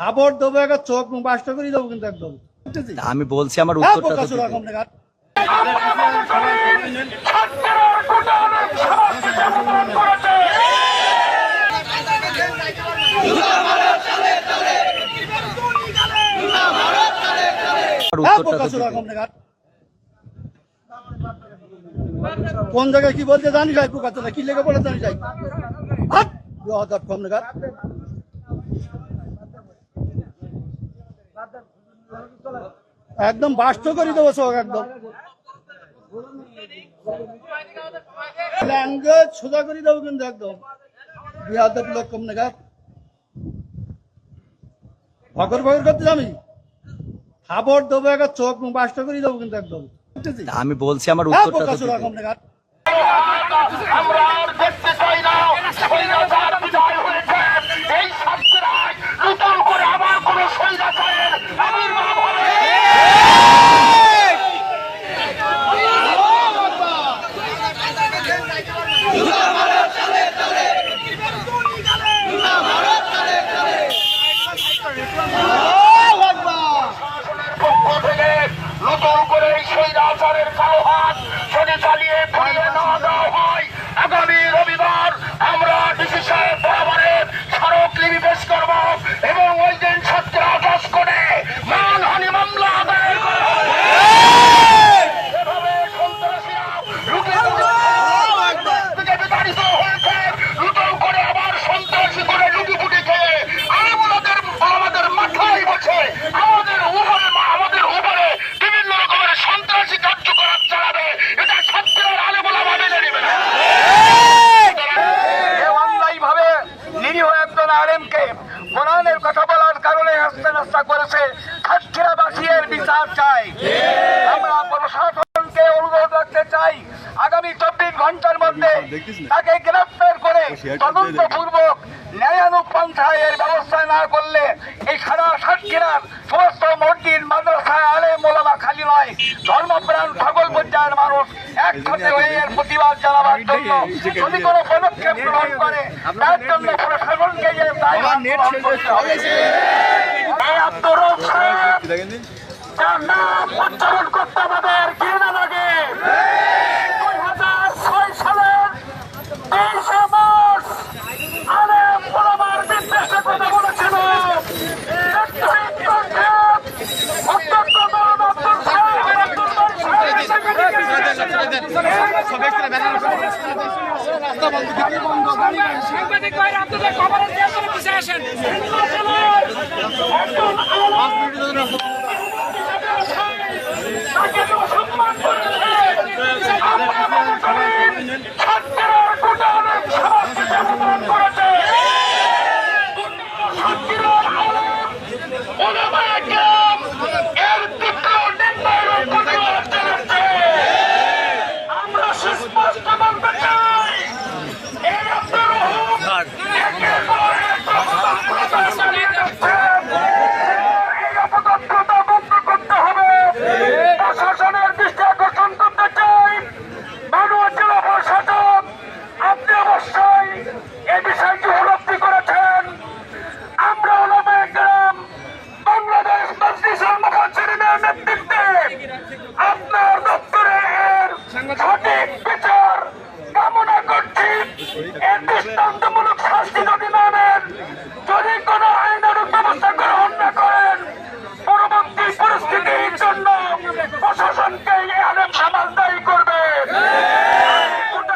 থাপড় দেবো, একটা চোখ মুখ বাস্ট করে দেবো কিন্তু একদম। আমি বলছি আমার উত্তরটা তো দিতে। কোন জায়গায় কি বলতে জানি যাই, পোকা চলে কি লেগে বলে জানি যাই। একদম বাস্ট করে দেবো চোখ একদম, ল্যাঙ্গুয়েজ সোজা করে দেবো কিন্তু একদম। বিহাদব লোক কম নাগাদ ভগর ভগর করতে আমি থাপড় দেবো, একটা চোখ মুখ বাস্ট করে দেবো কিন্তু একদম। আমি বলছি আমার উত্তরটা তো দিতে। কম নাগাদ আমরা আর দেখতে চাই না স্বৈরাচার বিদায় হয়েছে। এই ছাত্ররাই নতুন করে আবার কোন স্বৈরাচারের আবির্ভাব হবে। পক্ষ থেকে নতুন করে এই স্বৈরাচারের কালো হাত যদি চালিয়ে ফিরিয়ে না দেওয়া হয়, আগামী রবিবার আমরা ডিসি সাহেব বরাবরে স্মারকলিপি পেশ করব এবং ওই দিন ছাত্ররা আকাশ করে মানহানি মামলা দায়ের করা হবে। এভাবে সন্ত্রাসীরা থেকে বিতাড়িত হয়েছে, নতুন করে আবার সন্ত্রাসী করে লুকিপুটি খেয়ে আমাদের মাথায় বসে আমাদের উপরে বিভিন্ন রকমের সন্ত্রাসী কার্যকলাপ চালাবে। এটা ছাত্ররা আলেমুলা ভাবে নেবে না। অন্যায় ভাবে নিরীহ একজন আলেমকে কোরআনের কথা বলার কারণে হাস্তা করেছে। ছাত্রবাসী এর বিচার চাই। আমরা প্রশাসনকে অনুরোধ রাখতে চাই, আগামী 24 ঘন্টার মধ্যে তাকে গ্রেফতার করে তদন্তপূর্বক ন্যায়ানুগ পন্থায় এর ব্যবস্থা না করলে এই সারা সাতক্ষীরার সমস্ত মসজিদ মাদ্রাসায় আলেম ওলামা খালি নয়, ধর্মপ্রাণ সকল পর্যায়ের মানুষ একসাথে হয়ে এর প্রতিবাদ জানাবার জন্য যদি কোনো পদক্ষেপ গ্রহণ করে তার জন্য প্রশাসনকে যে দায়ভার করতে হবে। এই আব্দুর রব সাহেব যার নাম উচ্চারণ করতে আমাদের ঘৃণা লাগে, 2006 সালের 23শে মার্চ আলেম ওলামার বিদ্বেষে কথা বলেছিল। সাংবাদিক ভাইরা আপনাদের খবরের পিছিয়ে আসেন। আমরা সুস্পষ্ট বলতে চাই, এই আব্দুর রহমান এই অপতন্ত্রতা বন্ধ করতে হবে। প্রশাসনের দৃষ্টি আকর্ষণ করতে চাই, মাননীয় জেলা প্রশাসক আপনি অবশ্যই এই বিষয়টি উপলব্ধি করেছেন। আমরা ওলামায়ে কেরাম বাংলাদেশ মজলিসুল মুফাসসিরিনের নেতৃত্বে আপনার দপ্তরে এর সঠিক বিচার কামনা করছি। এর দৃষ্টান্তমূলক শাস্তি যদি না নেন, যদি কোনো আইনানুগ ব্যবস্থা গ্রহণ না করেন, পরবর্তী পরিস্থিতির জন্য প্রশাসনকে এই আলেম সমাজ দায়ী করে